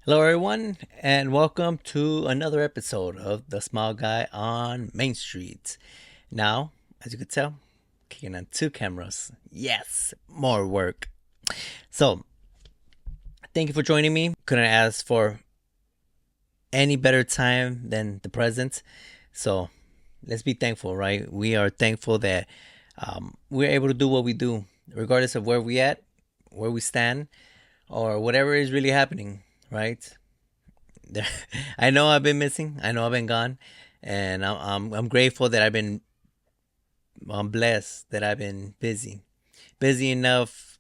Hello, everyone, and welcome to another episode of The Small Guy on Main Street. Now, as you could tell, kicking on two cameras. Yes, more work. So, thank you for joining me. Couldn't ask for any better time than the present. So, let's be thankful, right? We are thankful that we're able to do what we do, regardless of where we at, where we stand, or whatever is really happening, right? I know I've been missing. I know I've been gone, and I'm grateful that I'm blessed that I've been busy enough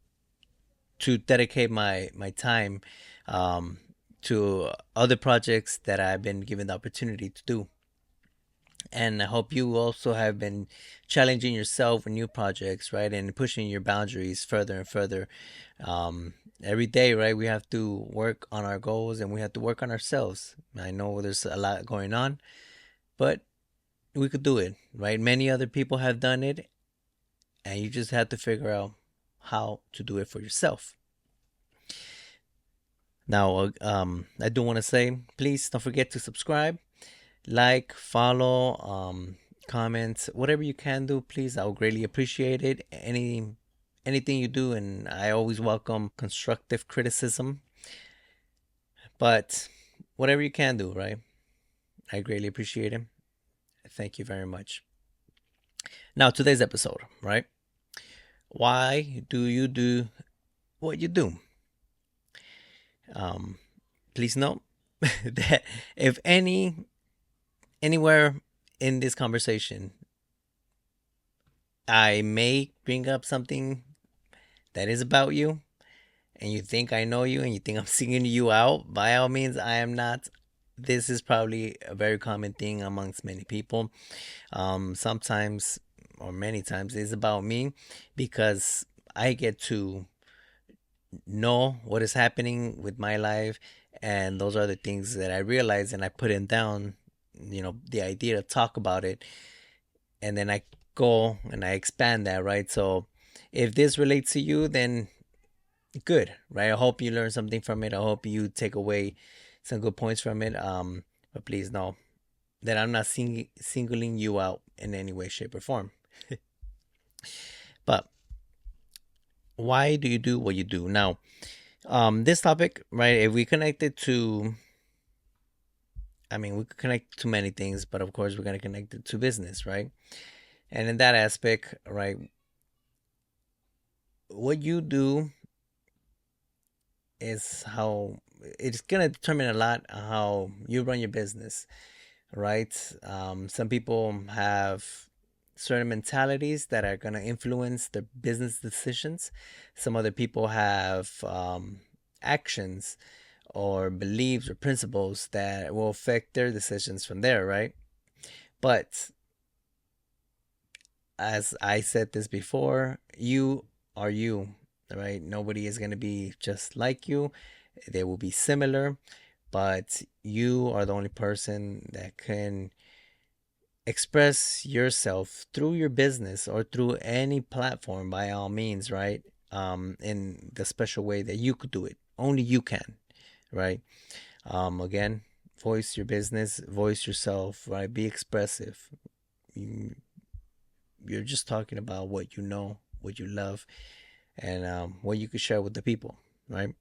to dedicate my time um, to other projects that I've been given the opportunity to do. And I hope you also have been challenging yourself with new projects, right, and pushing your boundaries further and further. Every day, right, we have to work on our goals and we have to work on ourselves. I know there's a lot going on, but we could do it, right? Many other people have done it, and you just have to figure out how to do it for yourself. Now, I do want to say, please don't forget to subscribe, like, follow, comment, whatever you can do. Please, I would greatly appreciate it. Anything you do, and I always welcome constructive criticism. But whatever you can do, right? I greatly appreciate it. Thank you very much. Now, today's episode, right? Why do you do what you do? Um, Please note that if anywhere in this conversation, I may bring up something that is about you, and you think I know you, and you think I'm singling you out, by all means, I am not. This is probably a very common thing amongst many people. Sometimes, or many times, it's about me because I get to know what is happening with my life, and those are the things that I realize, and I put it down. The idea to talk about it, and then I go and I expand that, right? So, if this relates to you, then good, right? I hope you learn something from it. I hope you take away some good points from it. But please know that I'm not singling you out in any way, shape, or form. But why do you do what you do? Now, this topic, right? If we connect it to, I mean, we could connect to many things, but of course, we're gonna connect it to business, right? And in that aspect, right, what you do is how it's gonna determine a lot how you run your business, right? Some people have certain mentalities that are gonna influence their business decisions. Some other people have actions or beliefs or principles that will affect their decisions from there, right? But as I said this before, you are you, right? Nobody is going to be just like you. They will be similar, but you are the only person that can express yourself through your business or through any platform by all means, right? In the special way that you could do it. Only you can, right? Again, voice your business, voice yourself, right? Be expressive. You, you're just talking about what you know, what you love, and what you could share with the people, right?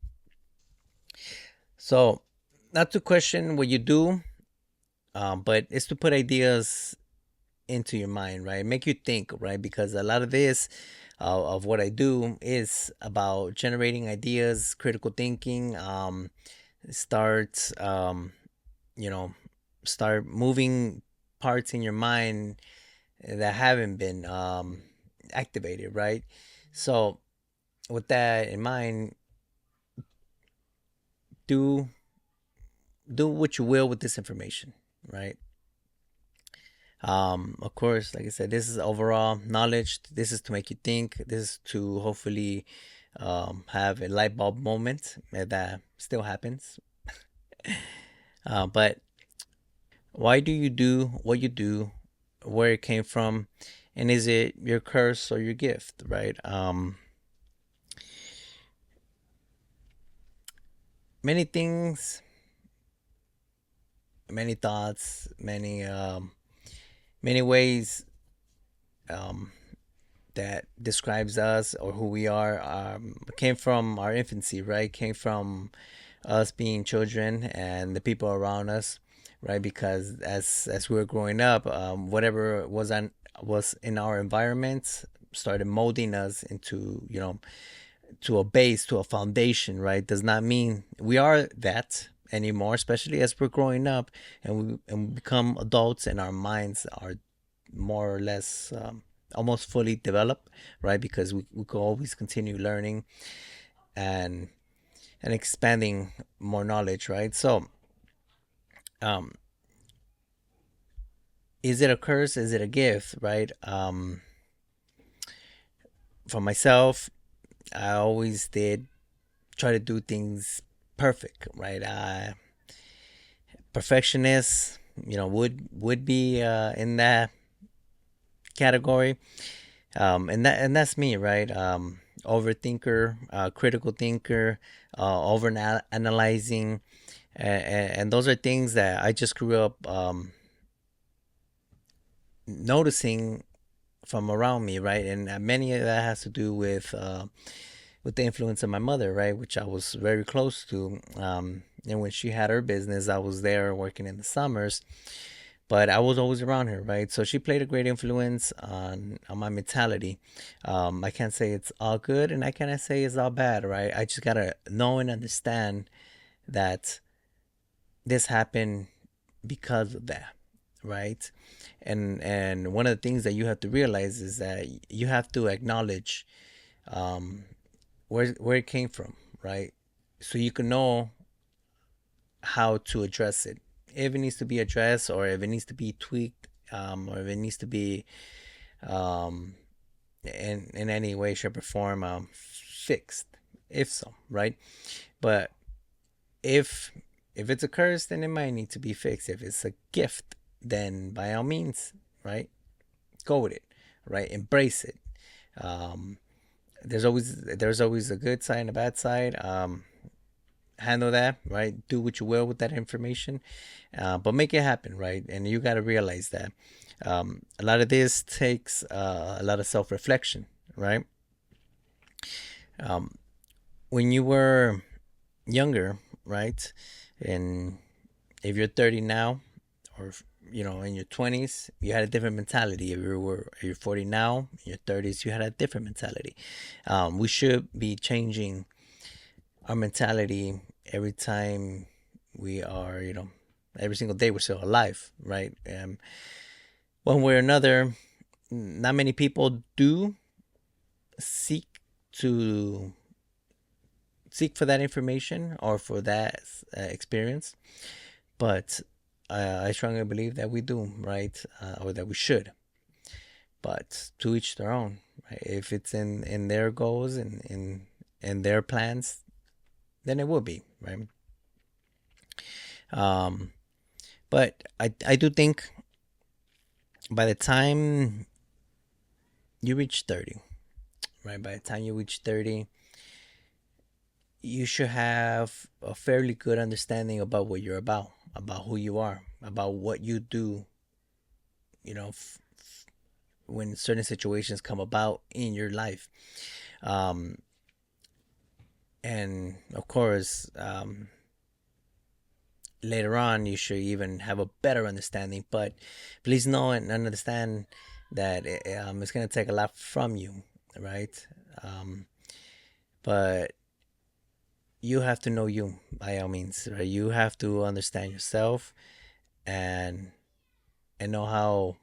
So, not to question what you do, but it's to put ideas into your mind, right? Make you think, right? Because a lot of this of what I do is about generating ideas, critical thinking, start, you know, start moving parts in your mind that haven't been activated, right? So, with that in mind, do do what you will with this information, right? Of course, like I said, this is overall knowledge. This is to make you think. This is to hopefully have a light bulb moment that still happens. But why do you do what you do? Where it came from, and is it your curse or your gift, right? Many things. many thoughts, many ways um, that describes us or who we are came from our infancy, right? Came from us being children and the people around us, right? Because as we were growing up, whatever was in our environment started molding us into, to a base, to a foundation, right? Does not mean we are that anymore, especially as we're growing up and we become adults and our minds are more or less almost fully developed, right? Because we could always continue learning and expanding more knowledge, right? So, um, is it a curse? Is it a gift, right? For myself, I always did try to do things perfect, right? Perfectionist, would be in that category, and that's me, right? Overthinker, critical thinker, over analyzing, and those are things that I just grew up noticing from around me, right? And many of that has to do with the influence of my mother, right? Which I was very close to. And when she had her business, I was there working in the summers, but I was always around her, right? So she played a great influence on my mentality. I can't say it's all good, and I cannot say it's all bad, right? I just gotta know and understand that this happened because of that, right? And one of the things that you have to realize is that you have to acknowledge um, where it came from, right? So you can know how to address it, if it needs to be addressed, or if it needs to be tweaked, or if it needs to be um, in any way, shape, or form fixed, if so, right? But if it's a curse, then it might need to be fixed. If it's a gift, then by all means, right? Go with it, right? Embrace it. Um, there's always a good side and a bad side. Handle that, right? Do what you will with that information, but make it happen, right? And you got to realize that a lot of this takes a lot of self reflection, right? Um, when you were younger, right? And if you're 30 now, or in your 20s, you had a different mentality. If you're 40 now, in your 30s, you had a different mentality. We should be changing our mentality every time we are, every single day we're still alive, right? One way or another, not many people do seek to seek for that information or for that experience, but I strongly believe that we do, right? Or that we should. But to each their own, right? If it's in their goals and in their plans, then it will be, right? Um, but I do think by the time you reach 30, right? By the time you reach 30, you should have a fairly good understanding about what you're about who you are, about what you do, you know, when certain situations come about in your life. Um, and of course, later on, you should even have a better understanding. But please know and understand that it's going to take a lot from you, right? Um, but you have to know you by all means, right? You have to understand yourself and know how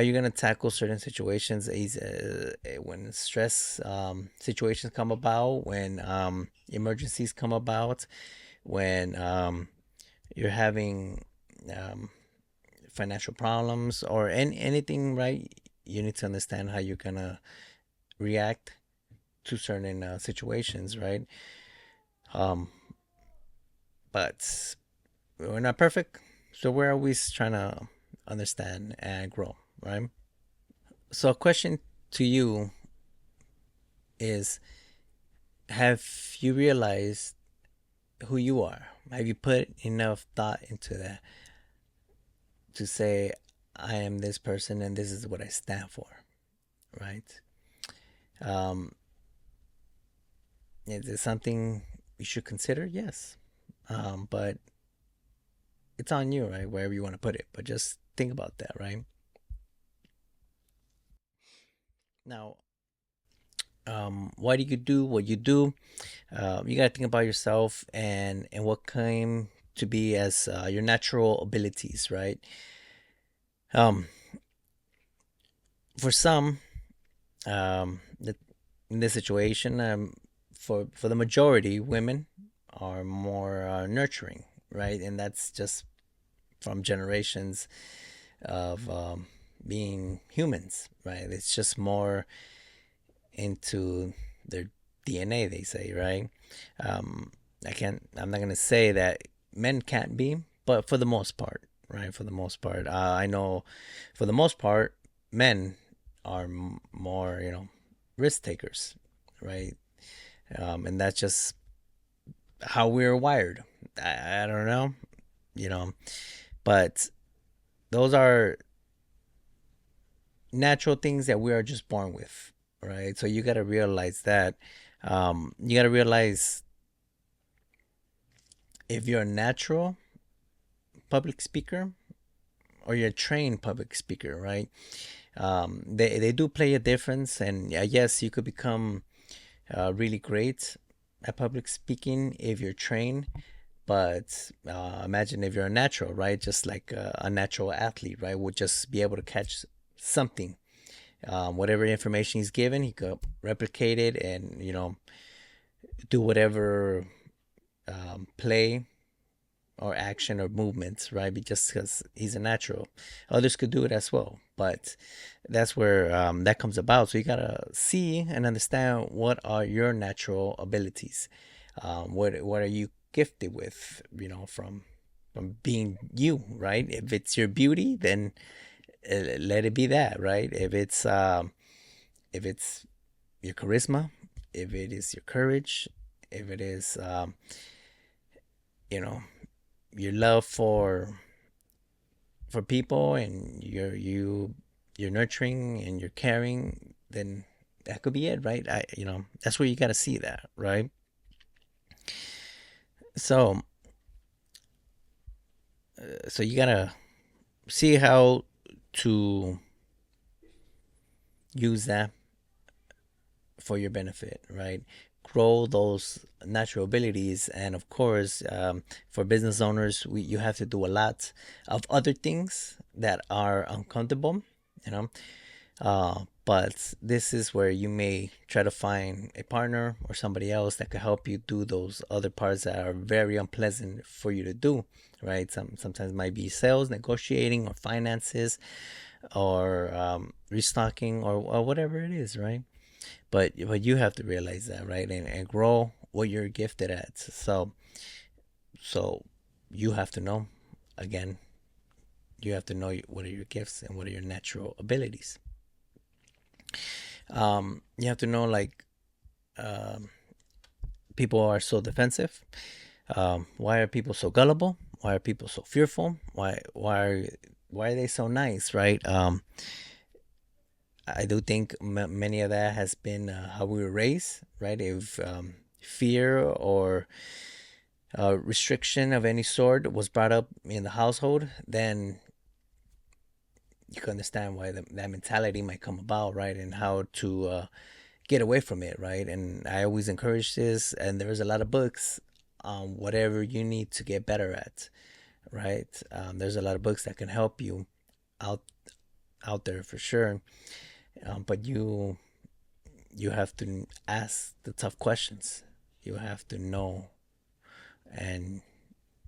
you're gonna tackle certain situations when stress situations come about, when emergencies come about, when you're having um, financial problems or anything, right? You need to understand how you're gonna react to certain situations, right? Um, but we're not perfect, so we're always trying to understand and grow, right? So, a question to you is: have you realized who you are? Have you put enough thought into that to say, I am this person and this is what I stand for, right? Um, is it something you should consider? Yes. But it's on you, right? Wherever you want to put it. But just think about that, right? Now, why do you do what you do? You got to think about yourself and what came to be as your natural abilities, right? Um, for some, the, in this situation, for the majority, women are more nurturing, right? And that's just from generations of being humans, right? It's just more into their DNA, they say, right? Um, I'm not gonna say that men can't be, but for the most part, right? For the most part, I know, for the most part, men are more, risk takers, right? And that's just how we're wired. I don't know, you know, but those are natural things that we are just born with, right? So you got to realize that. You got to realize if you're a natural public speaker or you're a trained public speaker, right? They do play a difference, and yes, you could become really great at public speaking if you're trained. But imagine if you're a natural, right? Just like a natural athlete, right? Would just be able to catch something. Whatever information he's given, he could replicate it and, do whatever play or action or movements, right? Just because he's a natural. Others could do it as well, but that's where that comes about. So you gotta see and understand what are your natural abilities. What are you gifted with? From being you, right? If it's your beauty, then let it be that, right? If it's your charisma, if it is your courage, if it is you know your love for people and you're nurturing and you're caring, then that could be it, right? That's where you got to see that, right? So so you got to see how to use that for your benefit, right? Grow those natural abilities, and of course, for business owners, you have to do a lot of other things that are uncomfortable, you know. But this is where you may try to find a partner or somebody else that could help you do those other parts that are very unpleasant for you to do, right? Sometimes it might be sales, negotiating, or finances, or restocking, or whatever it is, right? But you have to realize that, right? And grow what you're gifted at. So you have to know, again, you have to know what are your gifts and what are your natural abilities. You have to know, like, um, people are so defensive. Why are people so gullible? Why are people so fearful? Why are they so nice, right? I do think many of that has been how we were raised, right? If fear or restriction of any sort was brought up in the household, then you can understand why that mentality might come about, right? And how to get away from it, right? And I always encourage this, and there's a lot of books on whatever you need to get better at, right? There's a lot of books that can help you out out there for sure. But you have to ask the tough questions. You have to know, and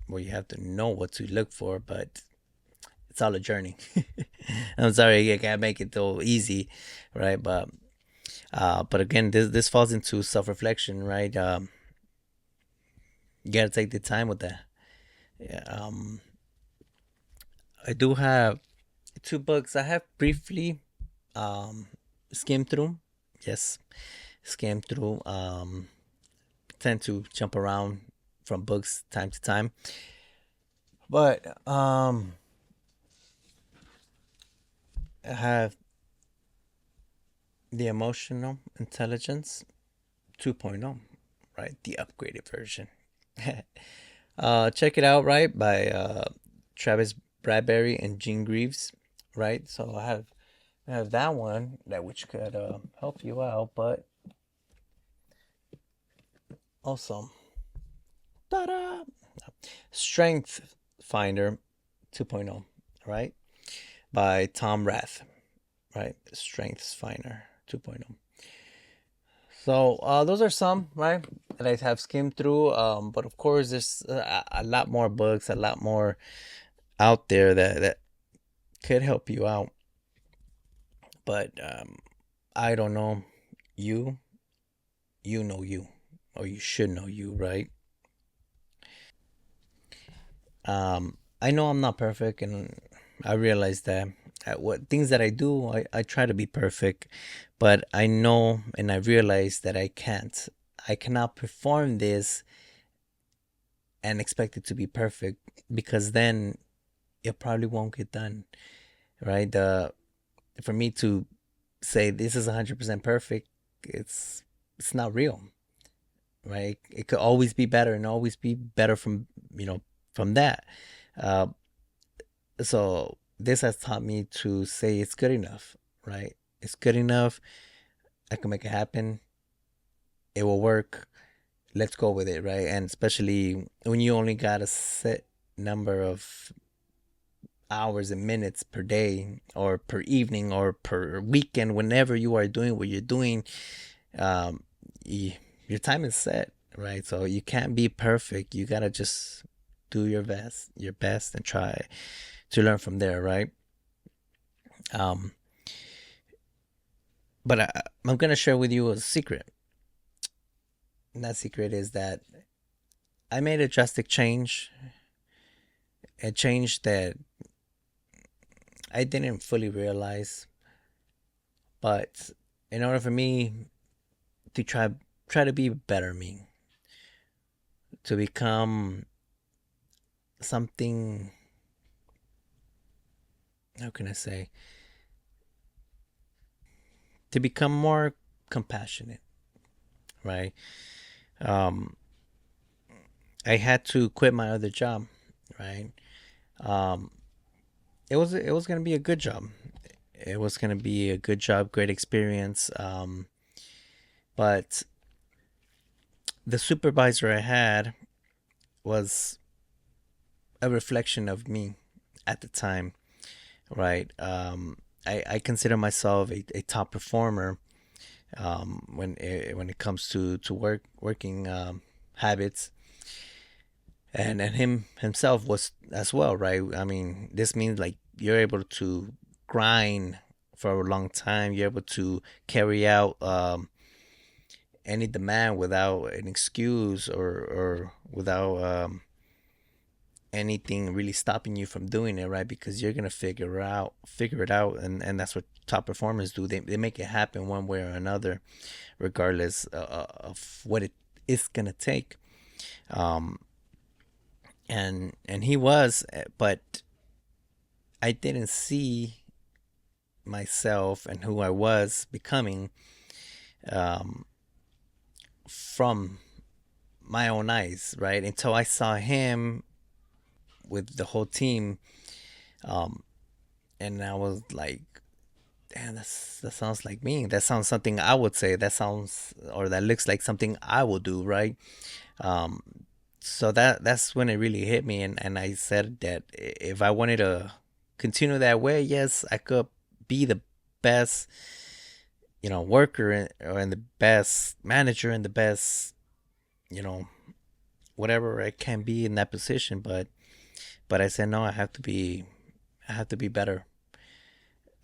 well, you have to know what to look for, but it's all a journey. I'm sorry, I can't make it so easy, right? But again, this falls into self reflection, right? You gotta take the time with that. Yeah, I do have two books. I have briefly um, skimmed through. Yes, skimmed through. Tend to jump around from books time to time. But I have the emotional intelligence 2.0, right? The upgraded version. Check it out, right? By Travis Bradbury and Gene Greaves, right? So I have that one that which could help you out, but also, ta-da! Strength Finder 2.0, right? By Tom Rath, right? Strengths Finder 2.0. So those are some, right, that I have skimmed through. But of course, there's a lot more books, a lot more out there that could help you out. But I don't know you. You know you, or you should know you, right? I know I'm not perfect, and I realize that what things that I do, I try to be perfect, but I know and I realize that I can't. I cannot perform this and expect it to be perfect because then it probably won't get done, right? For me to say this is 100% perfect, it's not real, right? It could always be better and always be better from from that. Uh, so this has taught me to say it's good enough, right? It's good enough. I can make it happen. It will work. Let's go with it, right? And especially when you only got a set number of hours and minutes per day or per evening or per weekend, whenever you are doing what you're doing, um, y your time is set, right? So you can't be perfect. You gotta just do your best, and try to learn from there, right? Um, but I'm gonna share with you a secret. And that secret is that I made a drastic change, a change that I didn't fully realize. But in order for me to try to be a better me, to become something, how can I say, to become more compassionate, right? Um, I had to quit my other job, right? Um, it was gonna be a good job. It was gonna be a good job, great experience. But the supervisor I had was a reflection of me at the time, right? I consider myself a top performer when it comes to working habits, and him himself was as well, right? I mean, this means like you're able to grind for a long time. You're able to carry out any demand without an excuse or without anything really stopping you from doing it, right? Because you're gonna figure it out, and that's what top performers do. They make it happen one way or another, regardless of what it is gonna take. Um, and he was, but I didn't see myself and who I was becoming um, from my own eyes, right? Until I saw him with the whole team, um, and I was like, "Damn, that sounds like me. That sounds something I would say. That sounds or that looks like something I will do, right?" Um, so that's when it really hit me, and I said that if I wanted to continue that way, yes, I could be the best, worker and the best manager and the best, you know, whatever I can be in that position. But I said no, I have to be better,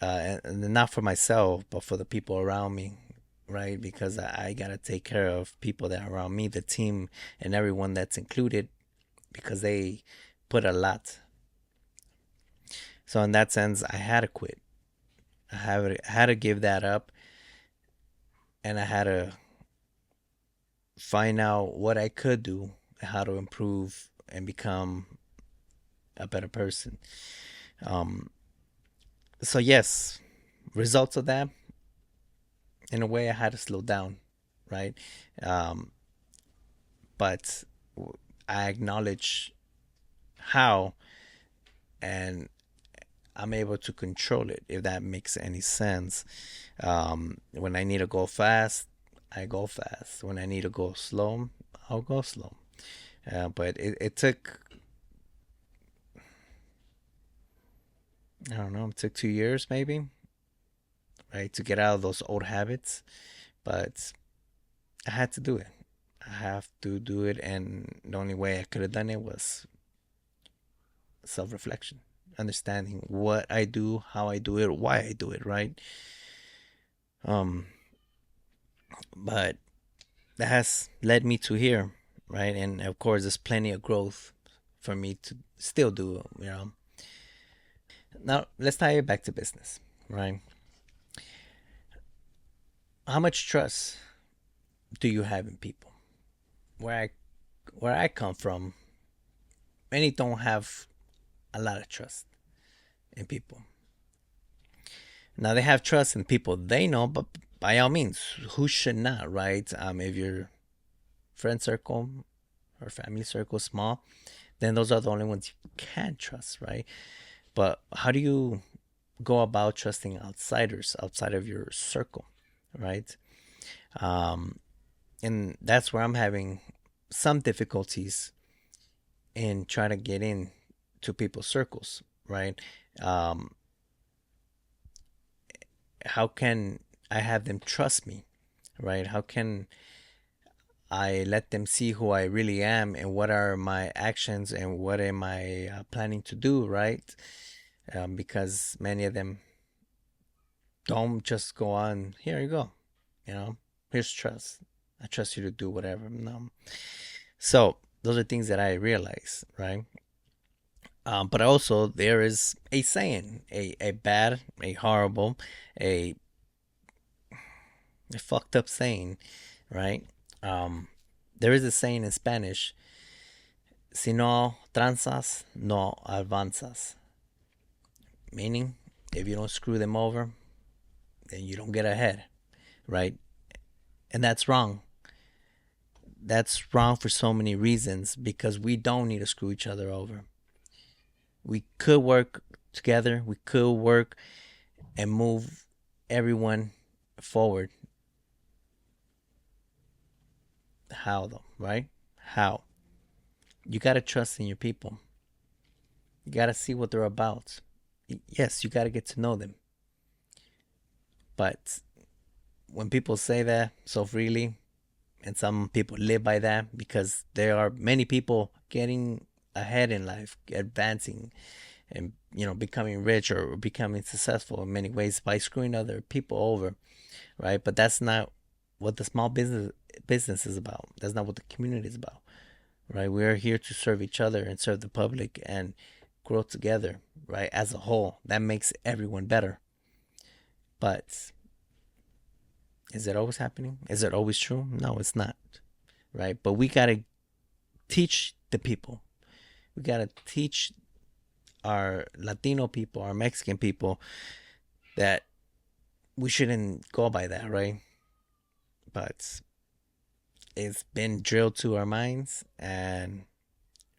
and not for myself, but for the people around me, right? Because I gotta take care of people that are around me, the team, and everyone that's included, because they put a lot. So in that sense, I had to quit. I had to give that up, and I had to find out what I could do how to improve and become a better person. Um, so yes, results of that, in a way, I had to slow down, right? Um, but I acknowledge how, and I'm able to control it, if that makes any sense. When I need to go fast, I go fast. When I need to go slow, I'll go slow. But it took, I don't know, it took 2 years maybe, right, to get out of those old habits. But I had to do it. I have to do it, and the only way I could have done it was self reflection, understanding what I do, how I do it, why I do it, right? Um, but that has led me to here, right? And of course, there's plenty of growth for me to still do, you know. Now, let's tie it back to business, right? How much trust do you have in people? Where I where I come from, many don't have a lot of trust in people. Now they have trust in people they know, but by all means, who should not, right? If your friend circle or family circle is small, then those are the only ones you can trust, right? But how do you go about trusting outsiders outside of your circle, right? Um, and that's where I'm having some difficulties in trying to get in to people's circles, right? Um, how can I have them trust me, right? How can I let them see who I really am and what are my actions and what am I planning to do, right? Because many of them don't just go on, here you go, you know, here's trust. I trust you to do whatever. No. So those are things that I realize, right? But also there is a saying, a bad, a horrible, a, a fucked up saying, right? Um, there is a saying in Spanish, si no transas, no avanzas. Meaning, if you don't screw them over, then you don't get ahead, right? And that's wrong. That's wrong for so many reasons because we don't need to screw each other over. We could work together, we could work and move everyone forward. How though, right? How? You got to trust in your people. You got to see what they're about. Yes, you got to get to know them. But when people say that so freely, and some people live by that because there are many people getting ahead in life, advancing, and becoming rich or becoming successful in many ways by screwing other people over, right? But that's not what the small business is about. That's not what the community is about, right? We are here to serve each other and serve the public and grow together, right? As a whole, that makes everyone better. But is it always happening? Is it always true? No, it's not, right? But we gotta teach the people. We gotta teach our Latino people, our Mexican people, that we shouldn't go by that, right? But it's been drilled to our minds, and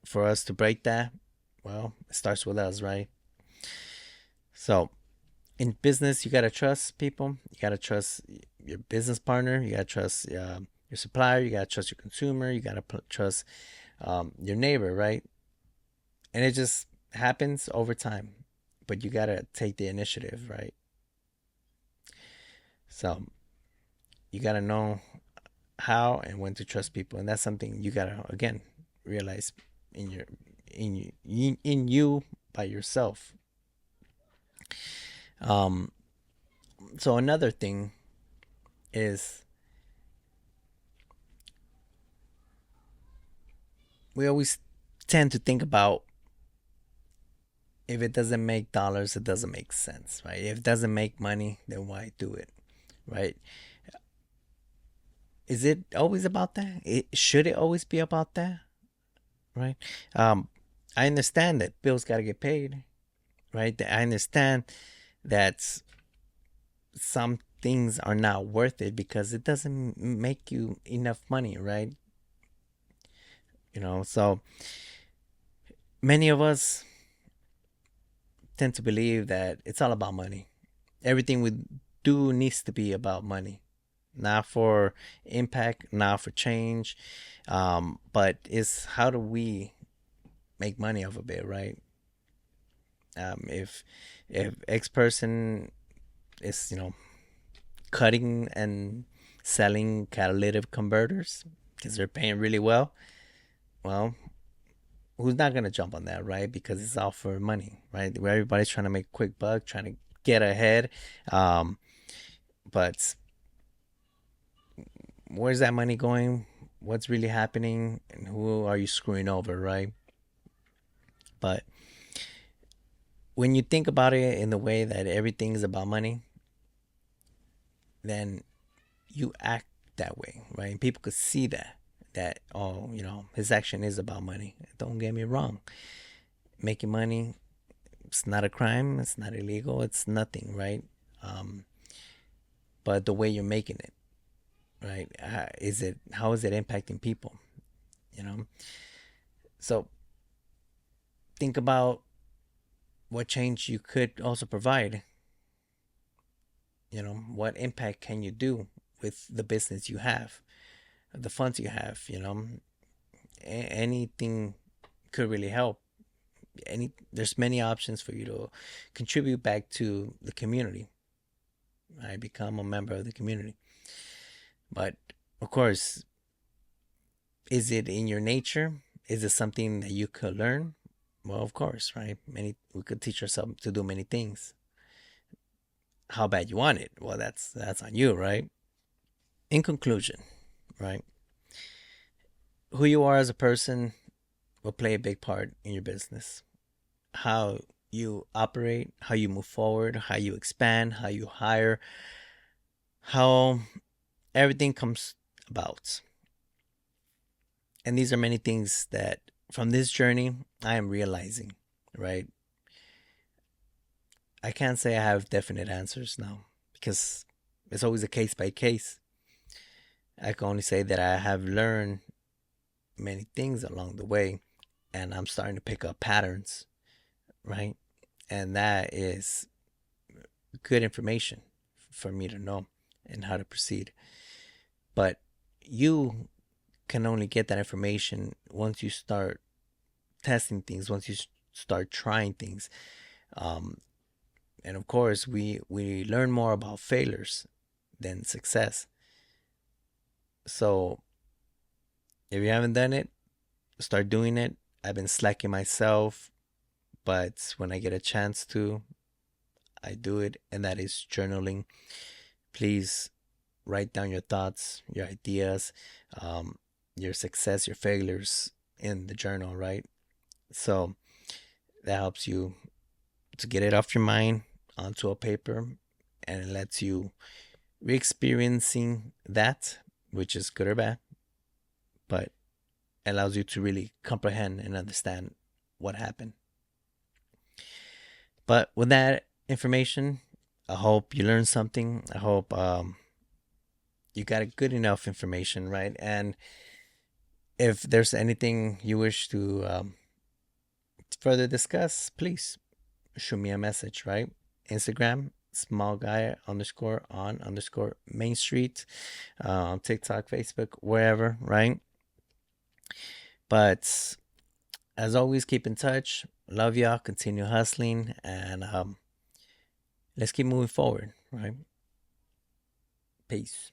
for us to break that, well, it starts with us, right? So in business, you gotta trust people. You gotta trust your business partner. You gotta trust your supplier. You gotta trust your consumer. You gotta trust your neighbor, right? And it just happens over time, but you gotta take the initiative, right? So you gotta know how and when to trust people, and that's something you gotta again realize in your in you by yourself. Um, so another thing is we always tend to think about if it doesn't make dollars, it doesn't make sense, right? If it doesn't make money, then why do it, right? Is it always about that? Should it always be about that? right? Um, I understand that bills got to get paid, right? I understand that some things are not worth it because it doesn't make you enough money, right? So many of us tend to believe that it's all about money. Everything we do needs to be about money, not for impact, not for change, but it's how do we make money off of it, right? If X person is cutting and selling catalytic converters because they're paying really well, well, who's not gonna jump on that, right? Because it's all for money, right? Where everybody's trying to make a quick buck, trying to get ahead. Um, but where's that money going? What's really happening? And who are you screwing over, right? But when you think about it in the way that everything is about money, then you act that way, right? And people could see that oh, his action is about money. Don't get me wrong. Making money, it's not a crime, it's not illegal, it's nothing, right? Um, but the way you're making it, right? How is it impacting people? You know, so think about what change you could also provide. What impact can you do with the business you have, the funds you have? Anything could really help. There's many options for you to contribute back to the community. I become a member of the community, but of course, is it in your nature? Is it something that you could learn? Well, of course, right? We could teach ourselves to do many things. How bad you want it? Well, that's on you, right? In conclusion, right? Who you are as a person will play a big part in your business. How you operate, how you move forward, how you expand, how you hire, how everything comes about. And these are many things that from this journey I am realizing, right? I can't say I have definite answers now because it's always a case by case. I can only say that I have learned many things along the way and I'm starting to pick up patterns, right? And that is good information for me to know and how to proceed. But you can only get that information once you start testing things, once you start trying things. Um, and of course, we learn more about failures than success. So if you haven't done it, start doing it. I've been slacking myself, but when I get a chance to, I do it, and that is journaling. Please write down your thoughts, your ideas, um, your success, your failures in the journal, right? So that helps you to get it off your mind onto a paper and it lets you re-experiencing that, which is good or bad, but allows you to really comprehend and understand what happened. But with that information, I hope you learned something. I hope you got a good enough information, right? And if there's anything you wish to further discuss, please shoot me a message, right? Instagram, small guy underscore on underscore Main Street, TikTok, Facebook, wherever, right? But as always, keep in touch. Love y'all. Continue hustling, and let's keep moving forward, right? Peace.